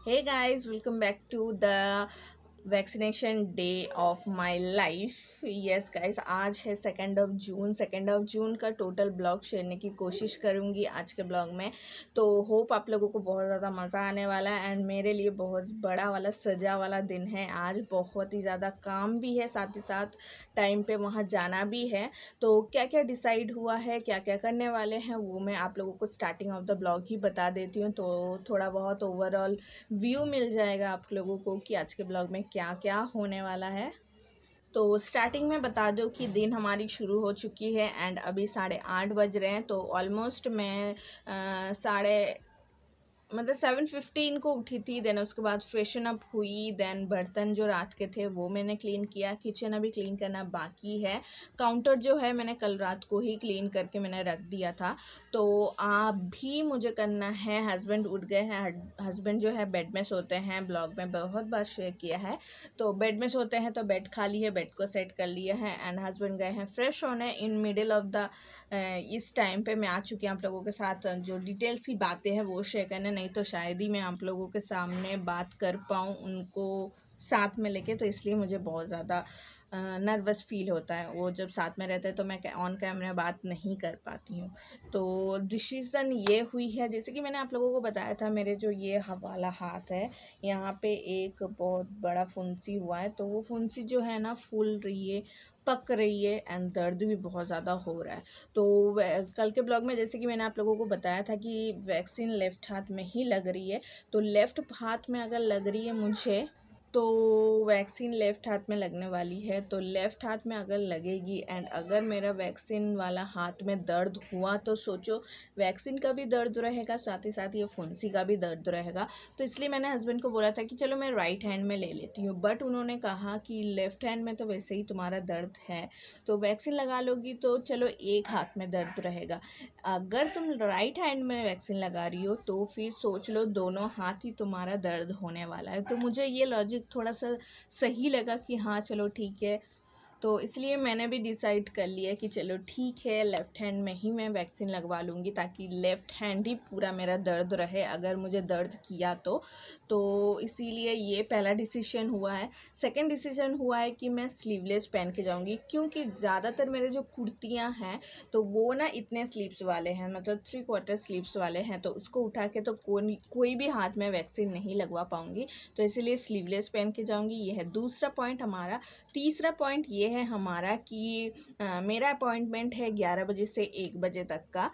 Hey guys, welcome back to the vaccination day of my life. Yes guys, आज है 2 जून। 2 जून का total blog शेयरने की कोशिश करूँगी आज के ब्लॉग में। तो होप आप लोगों को बहुत ज़्यादा मज़ा आने वाला है एंड मेरे लिए बहुत बड़ा वाला सजा वाला दिन है। आज बहुत ही ज़्यादा काम भी है, साथ ही साथ टाइम पे वहाँ जाना भी है। तो क्या क्या डिसाइड हुआ है, क्या क्या करने वाले हैं, वो मैं आप लोगों को स्टार्टिंग ऑफ द ब्लॉग ही बता देती हूँ। तो थोड़ा बहुत ओवरऑल व्यू मिल जाएगा आप लोगों को कि आज के ब्लॉग में क्या क्या होने वाला है। तो स्टार्टिंग में बता दो कि दिन हमारी शुरू हो चुकी है एंड अभी 8:30 बज रहे हैं। तो ऑलमोस्ट मैं साढ़े 7:15 को उठी थी। देन उसके बाद फ्रेशन अप हुई। देन बर्तन जो रात के थे वो मैंने क्लीन किया। किचन अभी क्लीन करना बाकी है। काउंटर जो है मैंने कल रात को ही क्लीन करके मैंने रख दिया था। तो अभी मुझे करना है। हस्बैंड उठ गए हैं। हस्बैंड जो है बेड में सोते हैं, ब्लॉग में बहुत बार शेयर किया है। तो बेड में सोते हैं तो बेड खाली है, बेड को सेट कर लिया है एंड हस्बैंड गए हैं फ्रेश होने। इन मिडिल ऑफ द इस टाइम पे मैं आ चुकी हूँ आप लोगों के साथ जो डिटेल्स की बातें हैं वो शेयर करने। नहीं तो शायद ही मैं आप लोगों के सामने बात कर पाऊँ उनको साथ में लेके। तो इसलिए मुझे बहुत ज़्यादा नर्वस फील होता है। वो जब साथ में रहते हैं तो मैं ऑन कैमरा बात नहीं कर पाती हूँ। तो डिसीज़न ये हुई है, जैसे कि मैंने आप लोगों को बताया था, मेरे जो ये वाला हाथ है यहाँ पे एक बहुत बड़ा फुंसी हुआ है। तो वो फुंसी जो है ना फूल रही है, पक रही है एंड दर्द भी बहुत ज़्यादा हो रहा है। तो कल के ब्लॉग में जैसे कि मैंने आप लोगों को बताया था कि वैक्सीन लेफ़्ट हाथ में ही लग रही है। तो लेफ़्ट हाथ में अगर लग रही है मुझे, तो वैक्सीन लेफ़्ट हाथ में लगने वाली है। तो लेफ़्ट हाथ में अगर लगेगी एंड अगर मेरा वैक्सीन वाला हाथ में दर्द हुआ तो सोचो, वैक्सीन का भी दर्द रहेगा, साथ ही साथ ये फुंसी का भी दर्द रहेगा। तो इसलिए मैंने हस्बैंड को बोला था कि चलो मैं राइट हैंड में ले लेती हूँ, बट उन्होंने कहा कि लेफ़्ट हैंड में तो वैसे ही तुम्हारा दर्द है, तो वैक्सीन लगा लोगी तो चलो एक हाथ में दर्द रहेगा। अगर तुम राइट हैंड में वैक्सीन लगा रही हो तो फिर सोच लो दोनों हाथ ही तुम्हारा दर्द होने वाला है। तो मुझे ये लॉजिक थोड़ा सा सही लगा कि हाँ चलो ठीक है। तो इसलिए मैंने भी डिसाइड कर लिया कि चलो ठीक है, लेफ़्ट हैंड में ही मैं वैक्सीन लगवा लूँगी ताकि लेफ़्ट हैंड ही पूरा मेरा दर्द रहे अगर मुझे दर्द किया तो इसीलिए ये पहला डिसीजन हुआ है। सेकंड डिसीजन हुआ है कि मैं स्लीवलेस पहन के जाऊँगी, क्योंकि ज़्यादातर मेरे जो कुर्तियाँ हैं तो वो ना इतने स्लीव्स वाले हैं, मतलब 3/4 स्लीव्स वाले हैं। तो उसको उठा के तो कोई भी हाथ में वैक्सीन नहीं लगवा पाऊँगी। तो इसीलिए स्लीवलेस पहन के जाऊँगी। ये है दूसरा पॉइंट हमारा। तीसरा पॉइंट ये है हमारा कि मेरा अपॉइंटमेंट है 11 बजे से 1 बजे तक का।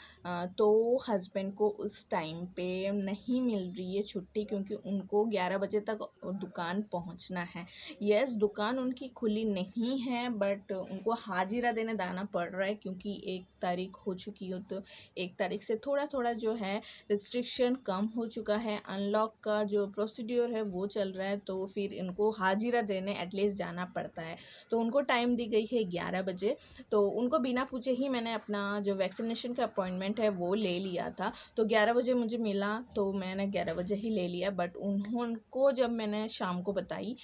तो हस्बैंड को उस टाइम पे नहीं मिल रही है छुट्टी, क्योंकि उनको 11 बजे तक दुकान पहुंचना है। यस, दुकान उनकी खुली नहीं है बट उनको हाजिरा देने जाना पड़ रहा है, क्योंकि 1 तारीख हो चुकी हो। तो 1 तारीख से थोड़ा थोड़ा जो है रिस्ट्रिक्शन कम हो चुका है, अनलॉक का जो प्रोसीड्योर है वो चल रहा है। तो फिर इनको हाजिरा देने एटलीस्ट जाना पड़ता है। तो उनको टाइम दी गई है 11 बजे। तो उनको बिना पूछे ही मैंने अपना जो वैक्सीनेशन का अपॉइंटमेंट है वो ले लिया था। तो 11 बजे मुझे मिला तो मैंने 11 बजे ही ले लिया। बट उनको जब मैंने शाम को बताई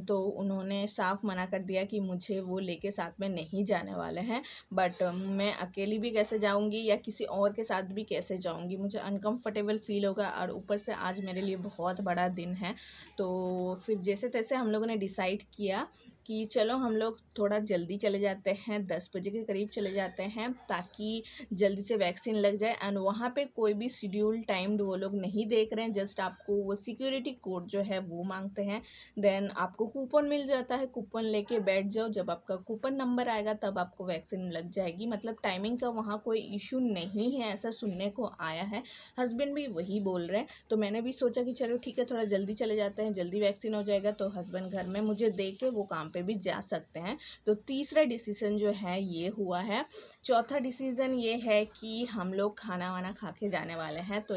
तो उन्होंने साफ मना कर दिया कि मुझे वो लेके साथ में नहीं जाने वाले हैं। बट मैं अकेली भी कैसे जाऊंगी या किसी और के साथ भी कैसे जाऊंगी, मुझे अनकंफर्टेबल फील होगा। और ऊपर से आज मेरे लिए बहुत बड़ा दिन है। तो फिर जैसे तैसे हम लोगों ने डिसाइड किया कि चलो हम लोग थोड़ा जल्दी चले जाते हैं, 10 बजे के करीब चले जाते हैं ताकि जल्दी से वैक्सीन लग जाए। एंड वहाँ पे कोई भी शेड्यूल टाइम्ड वो लोग नहीं देख रहे हैं, जस्ट आपको वो सिक्योरिटी कोड जो है वो मांगते हैं। देन आपको कूपन मिल जाता है, कूपन लेके बैठ जाओ, जब आपका कूपन नंबर आएगा तब आपको वैक्सीन लग जाएगी। मतलब टाइमिंग का वहाँ कोई इशू नहीं है, ऐसा सुनने को आया है। हस्बैंड भी वही बोल रहे हैं। तो मैंने भी सोचा कि चलो ठीक है, थोड़ा जल्दी चले जाते हैं, जल्दी वैक्सीन हो जाएगा तो हस्बैंड घर में मुझे दे के वो काम पे भी जा सकते हैं। तो तीसरा डिसीजन जो है ये हुआ है। चौथा डिसीजन ये है कि हम लोग खाना वाना खा के जाने वाले हैं। तो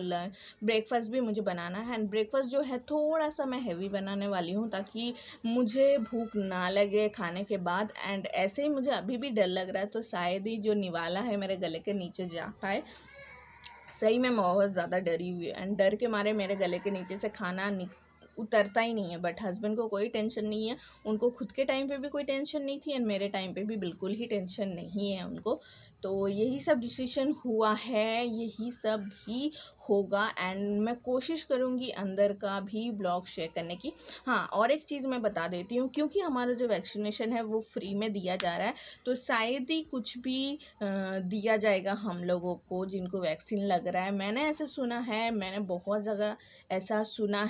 ब्रेकफास्ट भी मुझे बनाना है एंड ब्रेकफास्ट जो है थोड़ा सा मैं हैवी बनाने वाली हूँ ताकि मुझे भूख ना लगे खाने के बाद। एंड ऐसे ही मुझे अभी भी डर लग रहा है, तो शायद ही जो निवाला है मेरे गले के नीचे जा पाए। सही में बहुत ज़्यादा डरी हुई है एंड डर के मारे मेरे गले के नीचे से खाना उतरता ही नहीं है। बट हस्बैंड को कोई टेंशन नहीं है, उनको खुद के टाइम पे भी कोई टेंशन नहीं थी एंड मेरे टाइम पे भी बिल्कुल ही टेंशन नहीं है उनको। तो यही सब डिसीजन हुआ है, यही सब ही होगा एंड मैं कोशिश करूँगी अंदर का भी ब्लॉग शेयर करने की। हाँ, और एक चीज़ मैं बता देती हूँ, क्योंकि हमारा जो वैक्सीनेशन है वो फ्री में दिया जा रहा है, तो शायद ही कुछ भी दिया जाएगा हम लोगों को जिनको वैक्सीन लग रहा है। मैंने ऐसा सुना है, मैंने बहुत जगह ऐसा सुना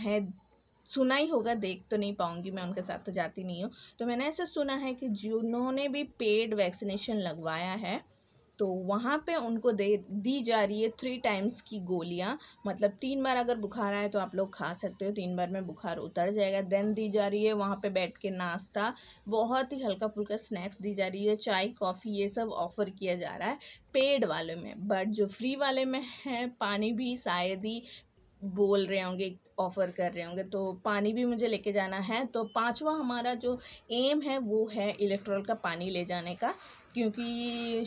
ही होगा, देख तो नहीं पाऊंगी मैं, उनके साथ तो जाती नहीं हूँ। तो मैंने ऐसा सुना है कि जिन्होंने भी पेड वैक्सीनेशन लगवाया है तो वहाँ पे उनको दी जा रही है 3 टाइम्स की गोलियाँ। मतलब 3 बार अगर बुखार आए तो आप लोग खा सकते हो, 3 बार में बुखार उतर जाएगा। देन दी जा रही है वहाँ पे बैठ के नाश्ता, बहुत ही हल्का फुल्का स्नैक्स दी जा रही है, चाय कॉफ़ी ये सब ऑफ़र किया जा रहा है पेड वाले में। बट जो फ्री वाले में है, पानी भी शायद ही बोल रहे होंगे, ऑफ़र कर रहे होंगे, तो पानी भी मुझे लेके जाना है। तो 5वां हमारा जो एम है वो है इलेक्ट्रॉल का पानी ले जाने का, क्योंकि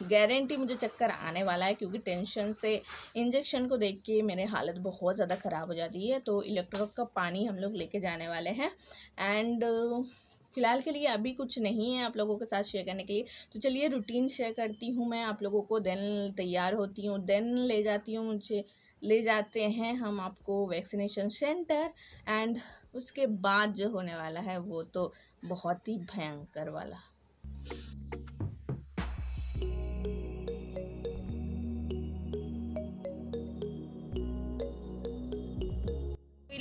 गारंटी मुझे चक्कर आने वाला है, क्योंकि टेंशन से इंजेक्शन को देख के मेरे हालत बहुत ज़्यादा ख़राब हो जाती है। तो इलेक्ट्रॉल का पानी हम लोग लेके जाने वाले हैं एंड फ़िलहाल के लिए अभी कुछ नहीं है आप लोगों के साथ शेयर करने के लिए। तो चलिए रूटीन शेयर करती हूँ मैं आप लोगों को, देन तैयार होती हूँ, देन ले जाते हैं हम आपको वैक्सीनेशन सेंटर एंड उसके बाद जो होने वाला है वो तो बहुत ही भयंकर वाला।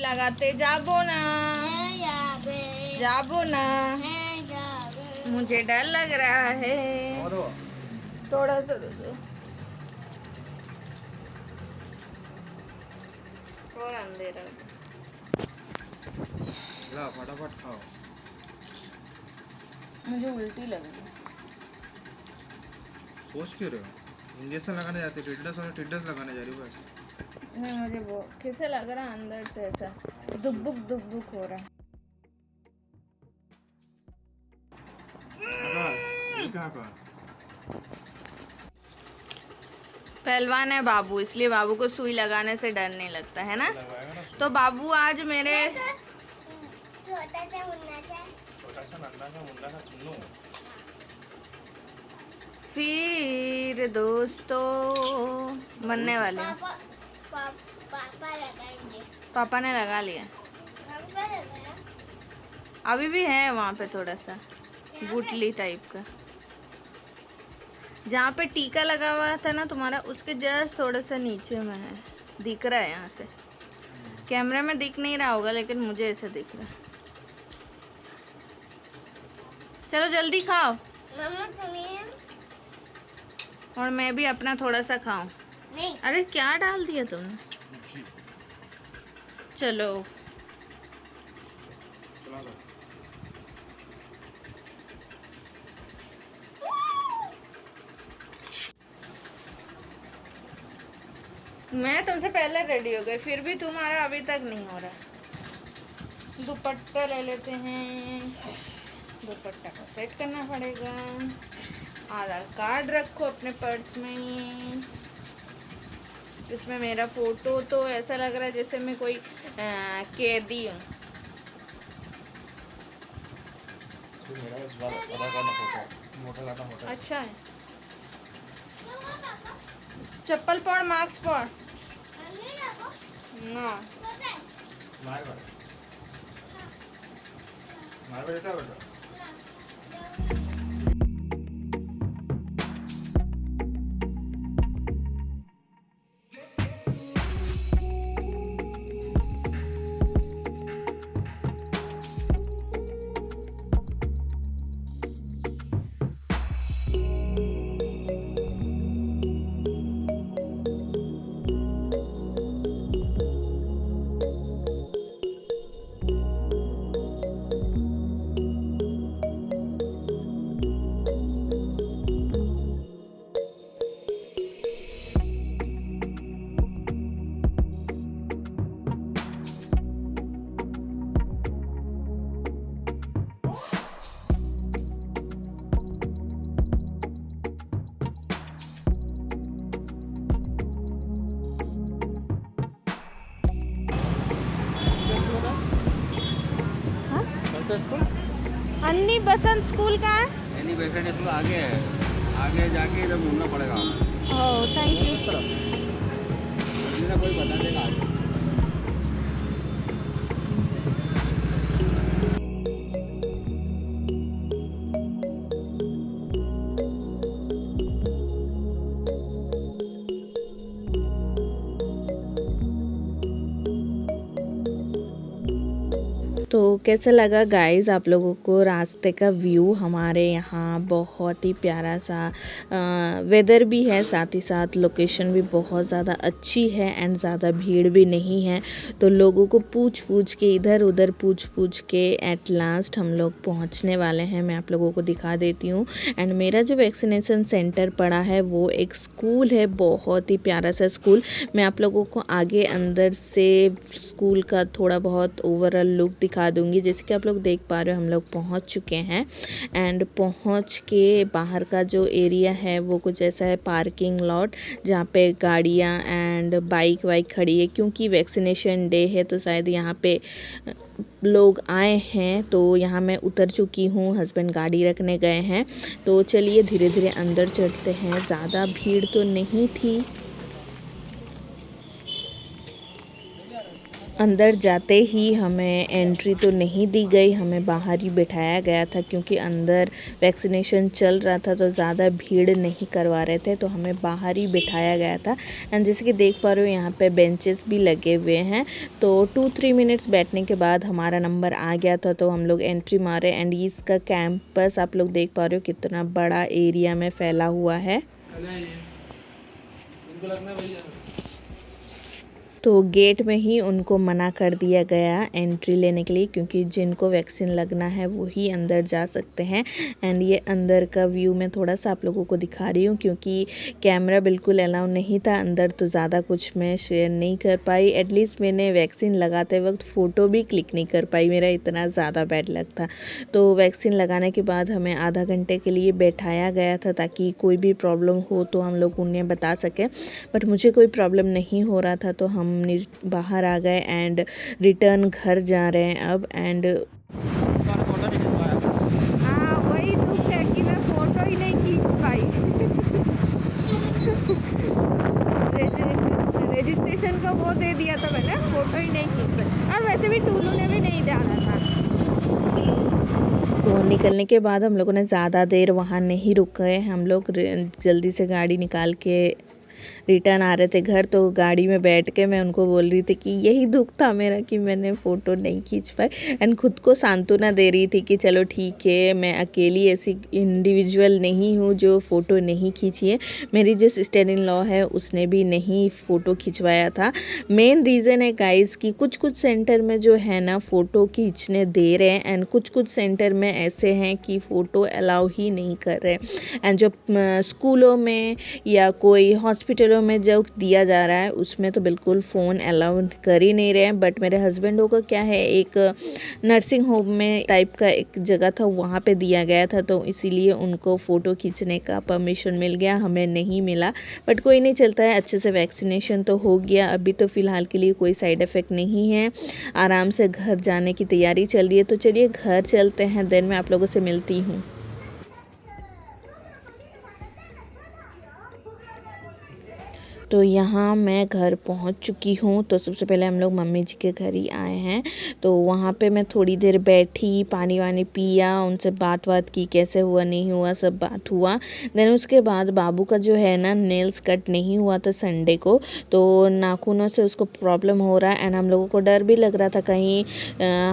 लगाते जाबो ना, जाबो ना, मुझे डर लग रहा है थोड़ा सा, और अंधेरा ला फटाफट खाओ। मुझे उल्टी लग रही है। सोच क्यों रहे हो? इंजेक्शन लगाने जाते, टिड्डस लगाने जा रही हो बस। नहीं, मुझे वो कैसे लग रहा है अंदर से, ऐसा दुबुक हो रहा है। पहलवान है बाबू, इसलिए बाबू को सुई लगाने से डर नहीं लगता है ना। तो बाबू आज मेरे फिर दोस्तों बनने वाले हैं। पापा ने लगा लिया, अभी भी है वहाँ पे थोड़ा सा गुटली टाइप का, जहाँ पे टीका लगा हुआ था ना तुम्हारा, उसके जस्ट थोड़ा सा नीचे में है, दिख रहा है यहाँ से। कैमरे में दिख नहीं रहा होगा लेकिन मुझे ऐसे दिख रहा है। चलो जल्दी खाओ और मैं भी अपना थोड़ा सा खाऊं। नहीं। अरे क्या डाल दिया तुमने? चलो मैं तुमसे पहले रेडी हो गई, फिर भी तुम्हारा अभी तक नहीं हो रहा। दुपट्टा ले लेते हैं, दुपट्टा को सेट करना पड़ेगा। आधार कार्ड रखो अपने पर्स में, इसमें मेरा फोटो तो ऐसा लग रहा है जैसे मैं कोई कैदी हूँ। मेरा इस बार आधार कार्ड ना फोटो मोटा अच्छा है। चप्पल पहन, मास्क पहन ना। मार बेटा बसंत स्कूल? अन्नी बसंत स्कूल का है? एनी बसंत स्कूल आगे है, आगे जाके इधर घूमना पड़ेगा। Oh thank you. कोई बता देगा आगे। तो कैसा लगा गाइस आप लोगों को रास्ते का व्यू? हमारे यहाँ बहुत ही प्यारा सा वेदर भी है, साथ ही साथ लोकेशन भी बहुत ज़्यादा अच्छी है एंड ज़्यादा भीड़ भी नहीं है। तो लोगों को पूछ पूछ के, इधर उधर पूछ पूछ के एट लास्ट हम लोग पहुँचने वाले हैं। मैं आप लोगों को दिखा देती हूँ। एंड मेरा जो वैक्सीनेशन सेंटर पड़ा है वो एक स्कूल है, बहुत ही प्यारा सा स्कूल। मैं आप लोगों को आगे अंदर से स्कूल का थोड़ा बहुत ओवरऑल लुक दिखा दूंगी। जैसे कि आप लोग देख पा रहे हो हम लोग पहुंच चुके हैं एंड पहुंच के बाहर का जो एरिया है वो कुछ ऐसा है, पार्किंग लॉट, जहाँ पे गाड़ियां एंड बाइक वाइक खड़ी है। क्योंकि वैक्सीनेशन डे है तो शायद यहाँ पे लोग आए हैं। तो यहाँ मैं उतर चुकी हूँ, हस्बैंड गाड़ी रखने गए हैं। तो चलिए धीरे धीरे अंदर चढ़ते हैं। ज़्यादा भीड़ तो नहीं थी। अंदर जाते ही हमें एंट्री तो नहीं दी गई, हमें बाहर ही बिठाया गया था क्योंकि अंदर वैक्सीनेशन चल रहा था तो ज़्यादा भीड़ नहीं करवा रहे थे, तो हमें बाहर ही बिठाया गया था। एंड जैसे कि देख पा रहे हो यहाँ पे बेंचेस भी लगे हुए हैं। तो 2-3 मिनट्स बैठने के बाद हमारा नंबर आ गया था तो हम लोग एंट्री मारे। एंड इसका कैंपस आप लोग देख पा रहे हो कितना बड़ा एरिया में फैला हुआ है। तो गेट में ही उनको मना कर दिया गया एंट्री लेने के लिए, क्योंकि जिनको वैक्सीन लगना है वो ही अंदर जा सकते हैं। एंड ये अंदर का व्यू मैं थोड़ा सा आप लोगों को दिखा रही हूँ क्योंकि कैमरा बिल्कुल अलाउ नहीं था अंदर, तो ज़्यादा कुछ मैं शेयर नहीं कर पाई। एटलीस्ट मैंने वैक्सीन लगाते वक्त फ़ोटो भी क्लिक नहीं कर पाई, मेरा इतना ज़्यादा बैड लक था। तो वैक्सीन लगाने के बाद हमें आधा घंटे के लिए बैठाया गया था ताकि कोई भी प्रॉब्लम हो तो हम लोग उन्हें बता सकें। बट मुझे कोई प्रॉब्लम नहीं हो रहा था तो हम बाहर आ गए एंड रिटर्न घर जा रहे हैं अब। एंड हाँ वही दुख है कि मैं फोटो ही नहीं खींच पाई। रजिस्ट्रेशन का वो दे दिया था मैंने, फोटो ही नहीं खींच पाई। और वैसे भी टूलू ने भी नहीं जाना था। तो निकलने के बाद हम लोगों ने ज़्यादा देर वहाँ नहीं रुक गए, हम लोग जल्दी से गाड़ी निकाल के रिटर्न आ रहे थे घर। तो गाड़ी में बैठ के मैं उनको बोल रही थी कि यही दुख था मेरा कि मैंने फ़ोटो नहीं खींच पाई। एंड खुद को सांत्वना दे रही थी कि चलो ठीक है, मैं अकेली ऐसी इंडिविजुअल नहीं हूँ जो फ़ोटो नहीं खींची है। मेरी जो सिस्टर इन लॉ है उसने भी नहीं फ़ोटो खिंचवाया था। मेन रीज़न है गाइस कि कुछ कुछ सेंटर में जो है ना फ़ोटो खींचने दे रहे हैं एंड कुछ कुछ सेंटर में ऐसे हैं कि फ़ोटो अलाउ ही नहीं कर रहे। एंड जो स्कूलों में या कोई हॉस्पिटलों में जो दिया जा रहा है उसमें तो बिल्कुल फ़ोन अलाउ कर ही नहीं रहे हैं। बट मेरे हस्बैंडों का क्या है, एक नर्सिंग होम में टाइप का एक जगह था, वहाँ पे दिया गया था, तो इसीलिए उनको फ़ोटो खींचने का परमिशन मिल गया, हमें नहीं मिला। बट कोई नहीं, चलता है, अच्छे से वैक्सीनेशन तो हो गया। अभी तो फ़िलहाल के लिए कोई साइड इफ़ेक्ट नहीं है, आराम से घर जाने की तैयारी चल रही है। तो चलिए घर चलते हैं, देन मैं आप लोगों से मिलती हूँ। तो यहाँ मैं घर पहुँच चुकी हूँ। तो सबसे पहले हम लोग मम्मी जी के घर ही आए हैं। तो वहाँ पे मैं थोड़ी देर बैठी, पानी वानी पिया, उनसे बात की, कैसे हुआ नहीं हुआ सब बात हुआ। देन उसके बाद बाबू का जो है ना नेल्स कट नहीं हुआ था संडे को, तो नाखूनों से उसको प्रॉब्लम हो रहा है। एंड हम लोगों को डर भी लग रहा था कहीं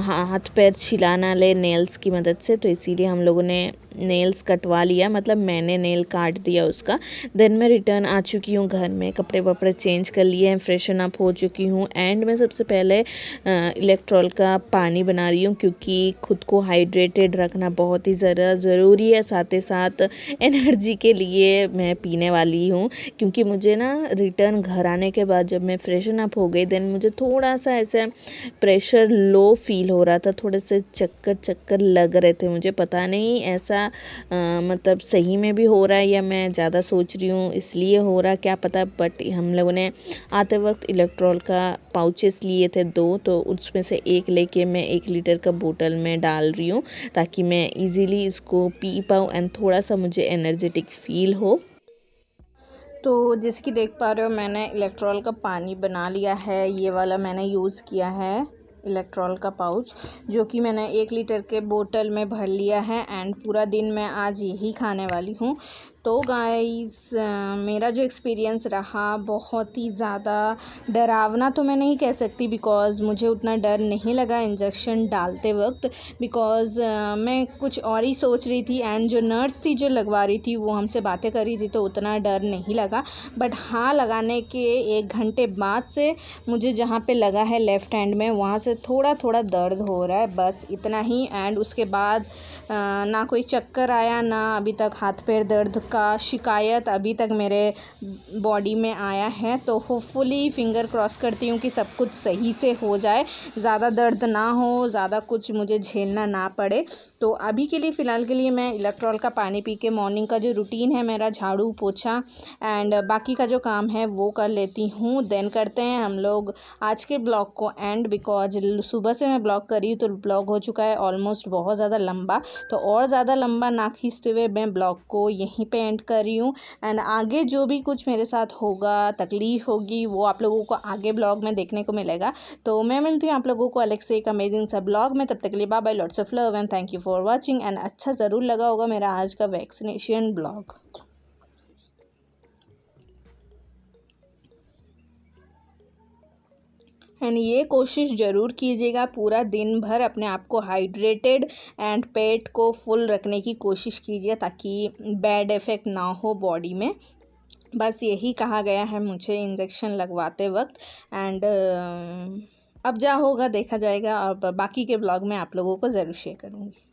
हाथ पैर छिला ना ले नेल्स की मदद से, तो इसीलिए हम लोगों ने नेल्स कटवा लिया, मतलब मैंने नेल काट दिया उसका। देन मैं रिटर्न आ चुकी हूँ घर में, कपड़े वपड़े चेंज कर लिए हैं, फ्रेशन अप हो चुकी हूँ। एंड मैं सबसे पहले इलेक्ट्रॉल का पानी बना रही हूँ क्योंकि खुद को हाइड्रेटेड रखना बहुत ही ज़रूरी है। साथ ही साथ एनर्जी के लिए मैं पीने वाली हूँ क्योंकि मुझे ना रिटर्न घर आने के बाद जब मैं फ्रेशन अप हो गई देन मुझे थोड़ा सा ऐसा प्रेशर लो फील हो रहा था, थोड़े से चक्कर लग रहे थे मुझे, पता नहीं ऐसा मतलब सही में भी हो रहा है या मैं ज़्यादा सोच रही हूँ इसलिए हो रहा, क्या पता। बट हम लोगों ने आते वक्त इलेक्ट्रॉल का पाउचेस लिए थे 2, तो उसमें से एक लेके मैं 1 लीटर का बोतल में डाल रही हूँ ताकि मैं इजीली इसको पी पाऊँ एंड थोड़ा सा मुझे एनर्जेटिक फील हो। तो जैसे कि देख पा रहे हो मैंने इलेक्ट्रॉल का पानी बना लिया है। ये वाला मैंने यूज़ किया है इलेक्ट्रॉल का पाउच, जो कि मैंने 1 लीटर के बोतल में भर लिया है एंड पूरा दिन मैं आज यही खाने वाली हूँ। तो गाइस मेरा जो एक्सपीरियंस रहा बहुत ही ज़्यादा डरावना तो मैं नहीं कह सकती, बिकॉज़ मुझे उतना डर नहीं लगा इंजेक्शन डालते वक्त, बिकॉज़ मैं कुछ और ही सोच रही थी एंड जो नर्स थी जो लगवा रही थी वो हमसे बातें कर रही थी, तो उतना डर नहीं लगा। बट हाँ, लगाने के 1 घंटे बाद से मुझे जहाँ पे लगा है लेफ़्ट हैंड में, वहाँ से थोड़ा थोड़ा दर्द हो रहा है, बस इतना ही। एंड उसके बाद ना कोई चक्कर आया, ना अभी तक हाथ पैर दर्द का शिकायत अभी तक मेरे बॉडी में आया है। तो होपफुली फिंगर क्रॉस करती हूँ कि सब कुछ सही से हो जाए, ज़्यादा दर्द ना हो, ज़्यादा कुछ मुझे झेलना ना पड़े। तो अभी के लिए फ़िलहाल के लिए मैं इलेक्ट्रॉल का पानी पी के मॉर्निंग का जो रूटीन है मेरा, झाड़ू पोछा एंड बाकी का जो काम है वो कर लेती हूँ। देन करते हैं हम लोग आज के ब्लॉग को एंड, बिकॉज सुबह से मैं ब्लॉग कर रही हूँ तो ब्लॉग हो चुका है ऑलमोस्ट बहुत ज़्यादा लंबा। तो और ज़्यादा लंबा ना खींचते हुए मैं ब्लॉग को यहीं पे एंड कर रही हूँ एंड आगे जो भी कुछ मेरे साथ होगा, तकलीफ़ होगी, वो आप लोगों को आगे ब्लॉग में देखने को मिलेगा। तो मैं मिलती हूँ आप लोगों को अलग से एक अमेजिंग सा ब्लॉग में। तब तक के लिए bye bye, lots of love and thank you for watching. And अच्छा ज़रूर लगा होगा मेरा आज का वैक्सीनेशन ब्लॉग। एंड ये कोशिश ज़रूर कीजिएगा पूरा दिन भर अपने आप को हाइड्रेटेड एंड पेट को फुल रखने की कोशिश कीजिए ताकि बैड इफ़ेक्ट ना हो बॉडी में। बस यही कहा गया है मुझे इंजेक्शन लगवाते वक्त एंड अब जा होगा देखा जाएगा। अब बाकी के ब्लॉग में आप लोगों को ज़रूर शेयर करूँगी।